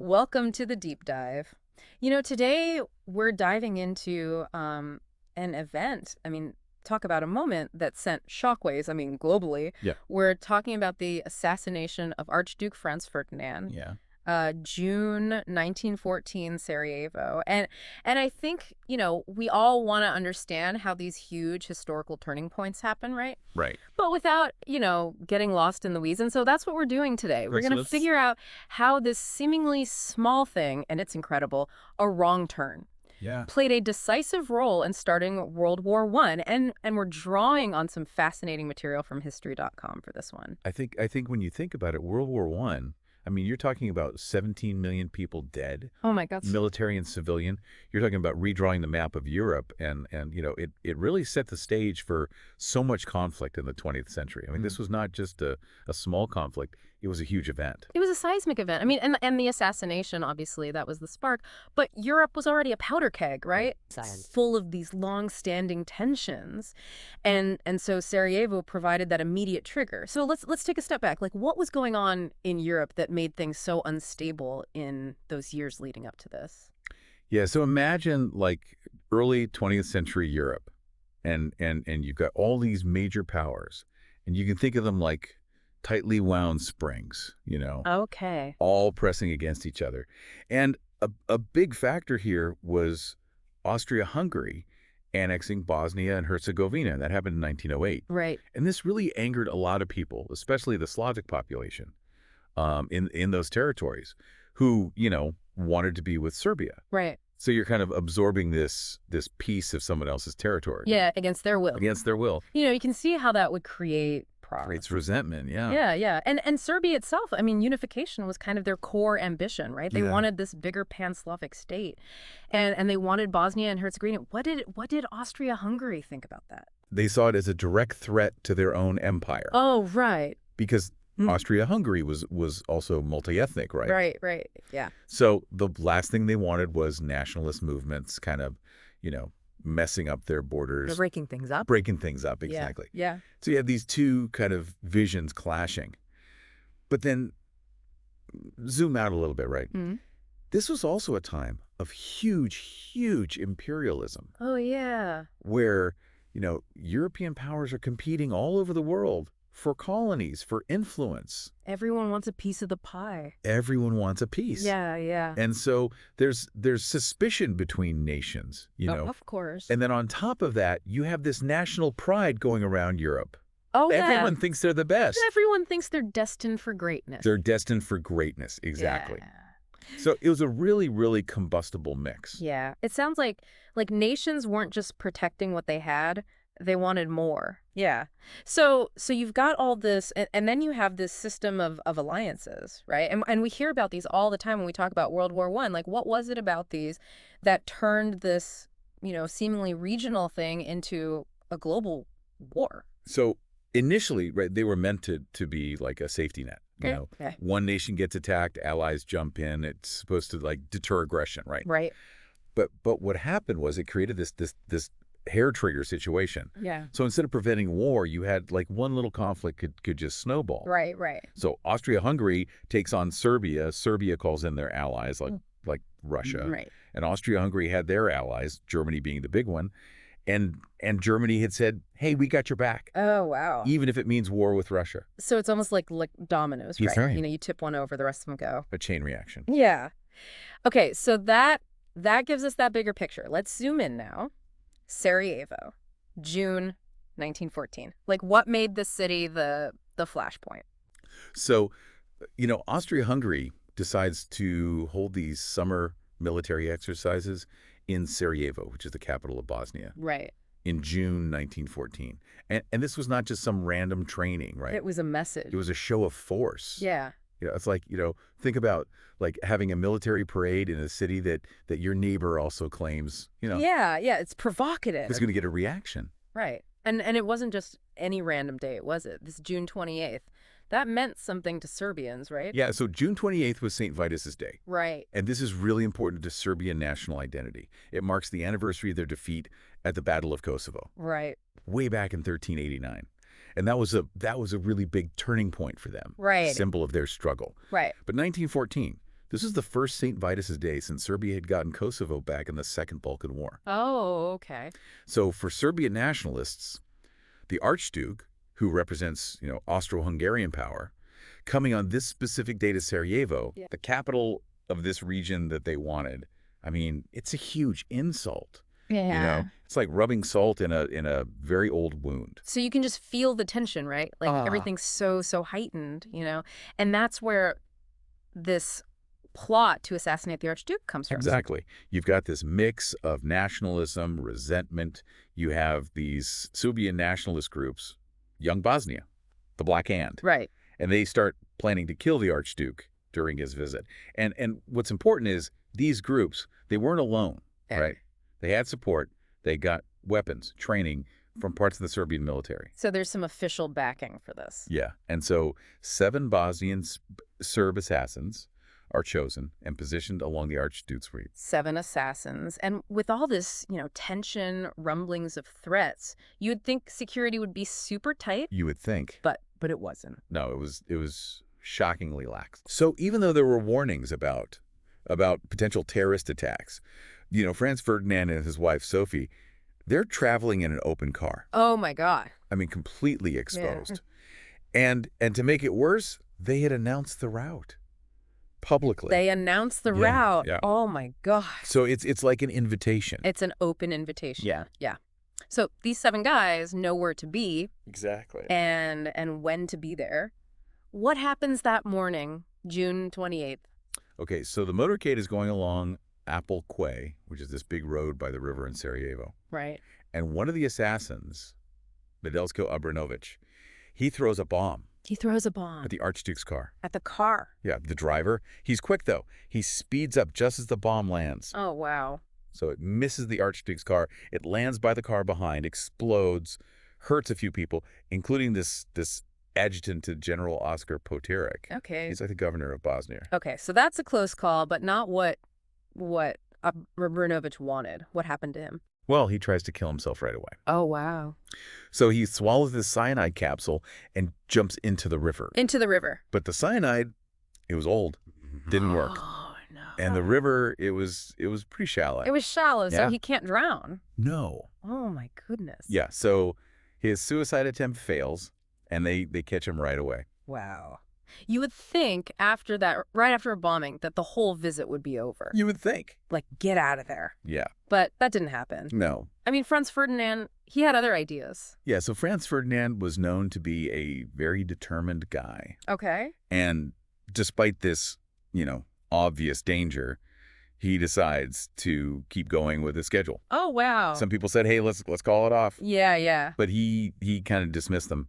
Welcome to the deep dive. Today we're diving into an event. Talk about a moment that sent shockwaves, globally. Yeah. We're talking about the assassination of Archduke Franz Ferdinand, Yeah. June 1914, Sarajevo. And I think, we all want to understand how these huge historical turning points happen, right? Right. But without, getting lost in the weeds. And so that's what we're doing today. We're Right, so going to let's- figure out how this seemingly small thing, and it's incredible, a wrong turn, Yeah. played a decisive role in starting World War I. And we're drawing on some fascinating material from history.com for this one. I think when you think about it, World War One, you're talking about 17 million people dead, Oh my God. military and civilian. You're talking about redrawing the map of Europe, and it really set the stage for so much conflict in the 20th century. This was not just a small conflict. It was a huge event. It was a seismic event. And the assassination, obviously, that was the spark. But Europe was already a powder keg, right? Science. Full of these long-standing tensions. And so Sarajevo provided that immediate trigger. So let's take a step back. Like, what was going on in Europe that made things so unstable in those years leading up to this? Yeah, so imagine like early 20th century Europe, and you've got all these major powers, and you can think of them like tightly wound springs, Okay. all pressing against each other. And a big factor here was Austria-Hungary annexing Bosnia and Herzegovina. That happened in 1908. Right. And this really angered a lot of people, especially the Slavic population in those territories, who, wanted to be with Serbia. Right. So you're kind of absorbing this piece of someone else's territory. Yeah, against their will. Against their will. You can see how that would create problems. Creates resentment, yeah. Yeah. And Serbia itself, unification was kind of their core ambition, right? They Yeah. wanted this bigger pan-Slavic state. And they wanted Bosnia and Herzegovina. What did Austria-Hungary think about that? They saw it as a direct threat to their own empire. Oh, right. Because Austria-Hungary was also multi-ethnic, right? Right. Yeah. So the last thing they wanted was nationalist movements kind of, messing up their borders. They're breaking things up. Breaking things up, exactly. Yeah. So you have these two kind of visions clashing. But then zoom out a little bit, right? Mhm. This was also a time of huge imperialism Oh, yeah. where, European powers are competing all over the world for colonies, for influence. Everyone wants a piece of the pie. Everyone wants a piece. Yeah. And so there's suspicion between nations, Of course. And then on top of that, you have this national pride going around Europe. Oh, yeah. Everyone thinks they're the best. Everyone thinks they're destined for greatness. They're destined for greatness, exactly. Yeah. So it was a really combustible mix. Yeah. It sounds like nations weren't just protecting what they had, they wanted more. Yeah. So you've got all this, and then you have this system of alliances, right? And we hear about these all the time when we talk about World War I. Like, what was it about these that turned this, seemingly regional thing into a global war? So initially, right, they were meant to be like a safety net. Okay. One nation gets attacked, allies jump in. It's supposed to like deter aggression, right? Right. But what happened was it created this hair trigger situation. Yeah. So instead of preventing war, you had like one little conflict could just snowball. Right. So Austria-Hungary takes on Serbia. Serbia calls in their allies like Russia. Right. And Austria-Hungary had their allies, Germany being the big one. And Germany had said, hey, we got your back. Oh, wow. Even if it means war with Russia. So it's almost like dominoes, That's right? right. You tip one over, the rest of them go. A chain reaction. Yeah. Okay, so that gives us that bigger picture. Let's zoom in now. Sarajevo, June 1914. Like, what made this city the flashpoint? So, Austria-Hungary decides to hold these summer military exercises in Sarajevo, which is the capital of Bosnia, Right. in June 1914. And this was not just some random training, right? It was a message. It was a show of force. Yeah. It's like, think about like having a military parade in a city that your neighbor also claims, Yeah, it's provocative. is going to get a reaction. Right. And it wasn't just any random date, was it? This June 28th. That meant something to Serbians, right? Yeah, so June 28th was St. Vitus's Day. Right. And this is really important to Serbian national identity. It marks the anniversary of their defeat at the Battle of Kosovo, Right. way back in 1389. And that was a really big turning point for them. Right. Symbol of their struggle. Right. But 1914, This is the first St. Vitus's Day since Serbia had gotten Kosovo back in the Second Balkan War. Oh, okay. So for Serbian nationalists, the Archduke, who represents, Austro-Hungarian power, coming on this specific day to Sarajevo, the capital of this region that they wanted, I mean, it's a huge insult. Yeah. It's like rubbing salt in a very old wound. So you can just feel the tension, right? Like everything's so heightened, And that's where this plot to assassinate the Archduke comes from. Exactly. You've got this mix of nationalism, resentment. You have these Serbian nationalist groups, Young Bosnia, the Black Hand. Right. And they start planning to kill the Archduke during his visit. And what's important is these groups, they weren't alone, right? They had support. They got weapons, training from parts of the Serbian military. So there's some official backing for this. Yeah. And so 7 Bosnian Serb assassins are chosen and positioned along the Archduke's route. 7 assassins. And with all this, tension, rumblings of threats, you would think security would be super tight. You would think. But it wasn't. No, it was shockingly lax. So even though there were warnings about potential terrorist attacks, Franz Ferdinand and his wife Sophie, they're traveling in an open car. Oh my God. I mean, completely exposed. Yeah. And to make it worse, they had announced the route publicly. They announced the route. Yeah. Oh my God. So it's like an invitation. It's an open invitation. Yeah. Yeah. So these 7 guys know where to be. Exactly. And when to be there. What happens that morning, June 28th? Okay, so the motorcade is going along Apple Quay, which is this big road by the river in Sarajevo. Right. And one of the assassins, Nedeljko Obrenović, he throws a bomb. He throws a bomb. At the Archduke's car. At the car? Yeah, the driver. He's quick, though. He speeds up just as the bomb lands. Oh, wow. So it misses the Archduke's car. It lands by the car behind, explodes, hurts a few people, including this adjutant to General Oskar Potirak. Okay. He's like the governor of Bosnia. Okay, so that's a close call, but not what Obrenović wanted. What happened to him? Well, he tries to kill himself right away. Oh, wow. So he swallows this cyanide capsule and jumps into the river. Into the river. But the cyanide, it was old. Didn't work. Oh, no. And the river, it was pretty shallow. It was shallow, so Yeah. he can't drown. No. Oh, my goodness. Yeah, so his suicide attempt fails, and they catch him right away. Wow. You would think after that, right after a bombing, that the whole visit would be over. You would think. Like, get out of there. Yeah. But that didn't happen. No. I mean, Franz Ferdinand, he had other ideas. Yeah, so Franz Ferdinand was known to be a very determined guy. Okay. And despite this, obvious danger, he decides to keep going with his schedule. Oh, wow. Some people said, hey, let's call it off. Yeah, yeah. But he kind of dismissed them.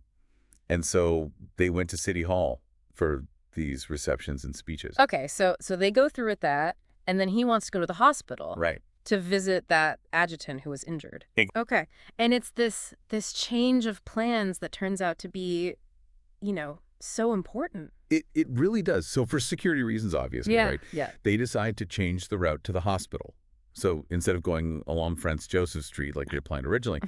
And so they went to City Hall for these receptions and speeches. Okay, so they go through with that, and then he wants to go to the hospital. Right. To visit that adjutant who was injured. Okay. And it's this change of plans that turns out to be, so important. It really does. So for security reasons, obviously, right? Yeah. They decide to change the route to the hospital. So instead of going along Franz Josef Street like they were planned originally,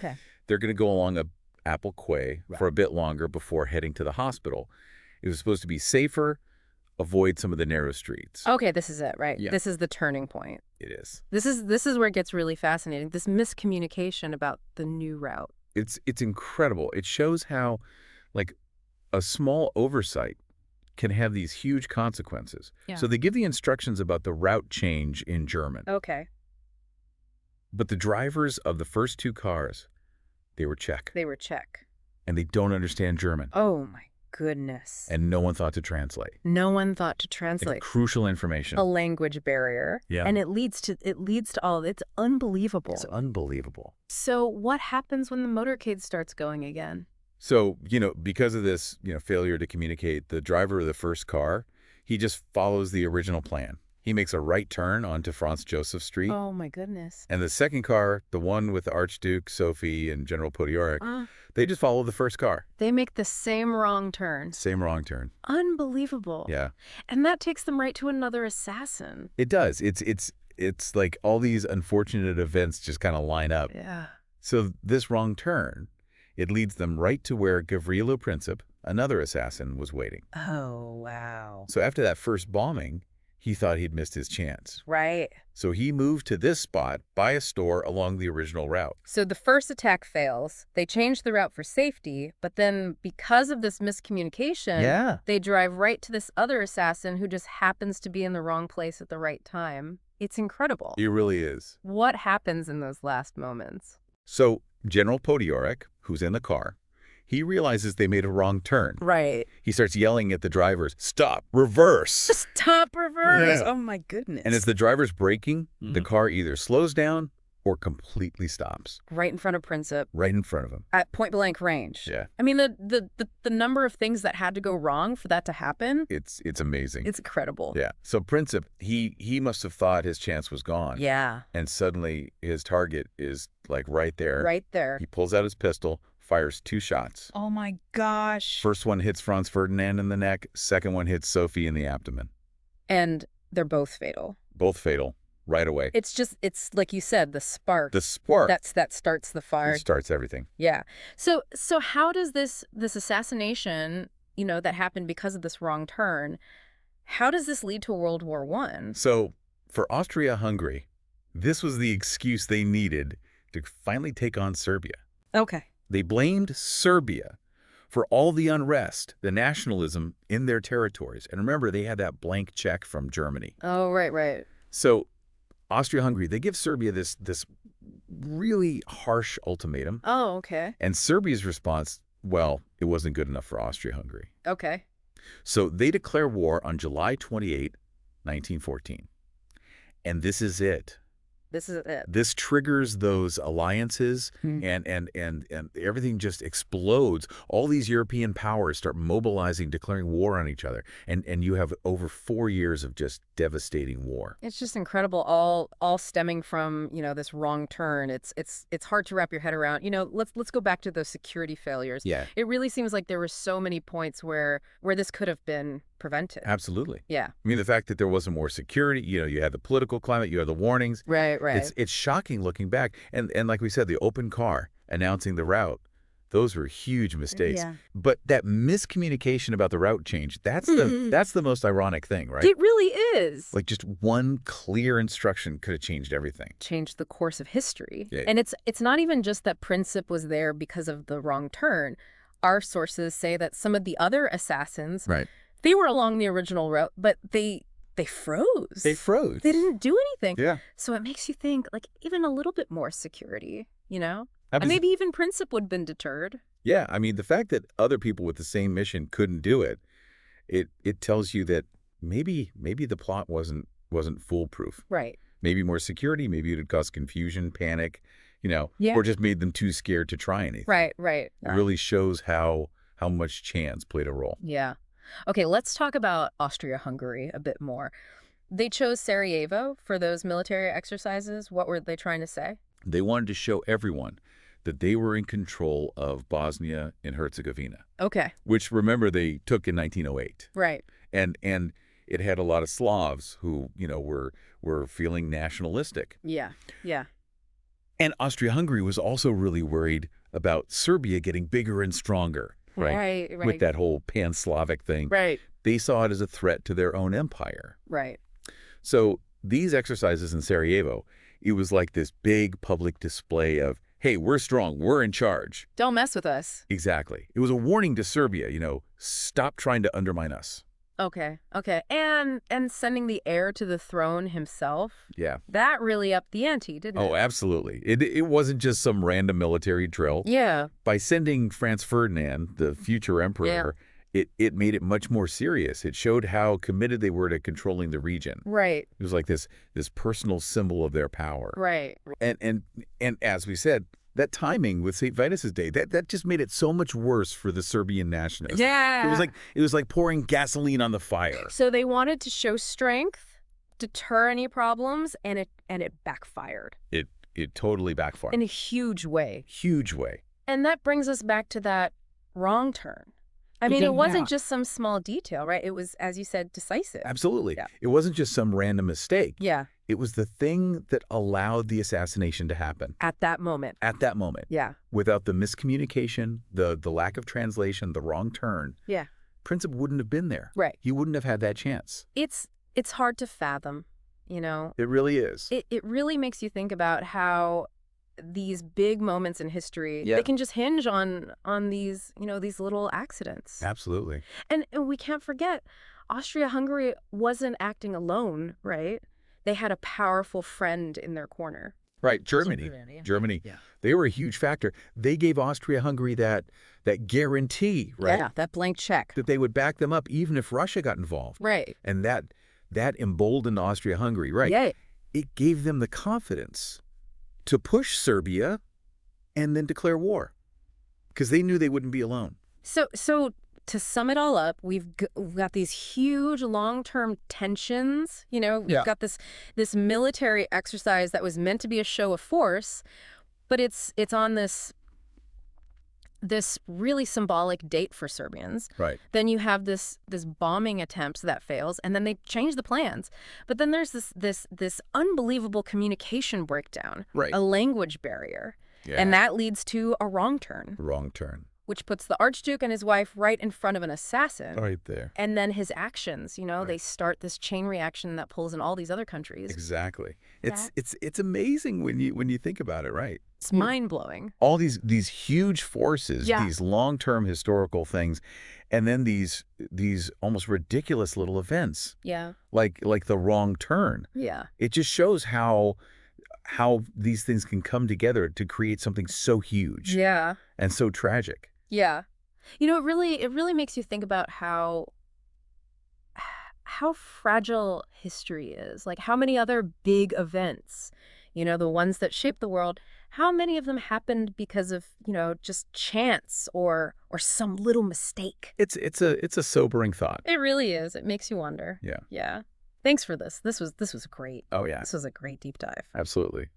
they're going to go along Apple Quay for a bit longer before heading to the hospital. It was supposed to be safer, avoid some of the narrow streets. Okay, this is it, right? Yeah. This is the turning point. It is. This is where it gets really fascinating. This miscommunication about the new route. It's incredible. It shows how, like, a small oversight can have these huge consequences. Yeah. So they give the instructions about the route change in German. Okay. But the drivers of the first 2 cars, they were Czech. They were Czech. And they don't understand German. Oh, my goodness. And no one thought to translate. No one thought to translate. Like crucial information. A language barrier. Yeah. And it leads to all. It's unbelievable. It's unbelievable. So what happens when the motorcade starts going again? So, because of this, failure to communicate, the driver of the first car, he just follows the original plan. He makes a right turn onto Franz Josef Street. Oh, my goodness. And the second car, the one with Archduke, Sophie, and General Potirak, they just follow the first car. They make the same wrong turn. Same wrong turn. Unbelievable. Yeah. And that takes them right to another assassin. It does. It's like all these unfortunate events just kind of line up. Yeah. So this wrong turn, it leads them right to where Gavrilo Princip, another assassin, was waiting. Oh, wow. So after that first bombing, he thought he'd missed his chance. Right. So he moved to this spot by a store along the original route. So the first attack fails. They change the route for safety, but then because of this miscommunication, they drive right to this other assassin who just happens to be in the wrong place at the right time. It's incredible. He really is. What happens in those last moments? So General Podiorik, who's in the car, he realizes they made a wrong turn. Right. He starts yelling at the drivers, "Stop, reverse." Stop, reverse. Yeah. Oh, my goodness. And as the driver's braking, the car either slows down or completely stops. Right in front of Princip. Right in front of him. At point-blank range. Yeah. I mean, the number of things that had to go wrong for that to happen. It's amazing. It's incredible. Yeah. So Princip, he must have thought his chance was gone. Yeah. And suddenly his target is like right there. Right there. He pulls out his pistol, fires 2 shots. Oh, my gosh. First one hits Franz Ferdinand in the neck. Second one hits Sophie in the abdomen. And they're both fatal. Both fatal. Right away. It's like you said, the spark. The spark. That starts the fire. It starts everything. Yeah. So how does this assassination, that happened because of this wrong turn, how does this lead to World War I? So for Austria-Hungary, this was the excuse they needed to finally take on Serbia. Okay. They blamed Serbia for all the unrest, the nationalism in their territories. And remember, they had that blank check from Germany. Oh, right. So Austria-Hungary, they give Serbia this really harsh ultimatum. Oh, okay. And Serbia's response, well, it wasn't good enough for Austria-Hungary. Okay. So they declare war on July 28, 1914. And this is it. This is it. This triggers those alliances, and everything just explodes. All these European powers start mobilizing, declaring war on each other, and you have over 4 years of just devastating war. It's just incredible, all stemming from this wrong turn. It's hard to wrap your head around. Let's go back to those security failures. Yeah, it really seems like there were so many points where this could have been prevented. Absolutely. Yeah. I mean, the fact that there wasn't more security, you had the political climate, you had the warnings. Right. It's shocking looking back. And like we said, the open car announcing the route, those were huge mistakes. Yeah. But that miscommunication about the route change, that's the most ironic thing, right? It really is. Like just one clear instruction could have changed everything. Changed the course of history. Yeah. And it's not even just that Princip was there because of the wrong turn. Our sources say that some of the other assassins, they were along the original route, but they froze. They froze. They didn't do anything. Yeah. So it makes you think, like, even a little bit more security, And maybe even Princip would have been deterred. Yeah, I mean, the fact that other people with the same mission couldn't do it, it tells you that maybe the plot wasn't foolproof. Right. Maybe more security, maybe it would cause confusion, panic, Yeah. or just made them too scared to try anything. Right. It really shows how much chance played a role. Yeah. Okay, let's talk about Austria-Hungary a bit more. They chose Sarajevo for those military exercises. What were they trying to say? They wanted to show everyone that they were in control of Bosnia and Herzegovina. Okay. Which, remember, they took in 1908. Right. And it had a lot of Slavs who, were feeling nationalistic. Yeah. And Austria-Hungary was also really worried about Serbia getting bigger and stronger. Right. With that whole pan-Slavic thing. Right. They saw it as a threat to their own empire. Right. So these exercises in Sarajevo, it was like this big public display of, hey, we're strong, we're in charge. Don't mess with us. Exactly. It was a warning to Serbia, stop trying to undermine us. Okay. And sending the heir to the throne himself. Yeah. That really upped the ante, didn't it? Oh, absolutely. It wasn't just some random military drill. Yeah. By sending Franz Ferdinand, the future emperor, it made it much more serious. It showed how committed they were to controlling the region. Right. It was like this personal symbol of their power. Right. And as we said, that timing with St. Vitus's Day, that just made it so much worse for the Serbian nationalists. Yeah. It was like pouring gasoline on the fire. So they wanted to show strength, deter any problems, and it backfired. It totally backfired. In a huge way. Huge way. And that brings us back to that wrong turn. I mean, it wasn't just some small detail, right? It was, as you said, decisive. Absolutely. Yeah. It wasn't just some random mistake. Yeah. It was the thing that allowed the assassination to happen. At that moment. At that moment. Yeah. Without the miscommunication, the lack of translation, the wrong turn. Yeah. Princip wouldn't have been there. Right. He wouldn't have had that chance. It's It's hard to fathom, you know. It really is. It really makes you think about how these big moments in history, Yeah. they can just hinge on these, these little accidents. Absolutely. And we can't forget, Austria-Hungary wasn't acting alone, right? They had a powerful friend in their corner. Right, Germany. Germany. Yeah. They were a huge factor. They gave Austria-Hungary that guarantee, right? Yeah, that blank check. That they would back them up even if Russia got involved. Right. And that emboldened Austria-Hungary, right? Yeah. It gave them the confidence to push Serbia and then declare war because they knew they wouldn't be alone. So to sum it all up, we've got these huge long-term tensions. We've got this military exercise that was meant to be a show of force, but it's on this really symbolic date for Serbians. Right. Then you have this bombing attempt that fails, and then they change the plans. But then there's this unbelievable communication breakdown, right. A language barrier, and that leads to a wrong turn. Wrong turn. Which puts the Archduke and his wife right in front of an assassin. Right there. And then his actions, right. They start this chain reaction that pulls in all these other countries. Exactly. It's amazing when you think about it, right? It's mind-blowing. All these huge forces, these long-term historical things, and then these almost ridiculous little events. Yeah. Like the wrong turn. Yeah. It just shows how these things can come together to create something so huge. Yeah. And so tragic. Yeah. It really makes you think about how fragile history is. Like how many other big events, the ones that shape the world, how many of them happened because of, just chance or some little mistake? It's a sobering thought. It really is. It makes you wonder. Yeah. Yeah. Thanks for this. This was great. Oh yeah. This was a great deep dive. Absolutely.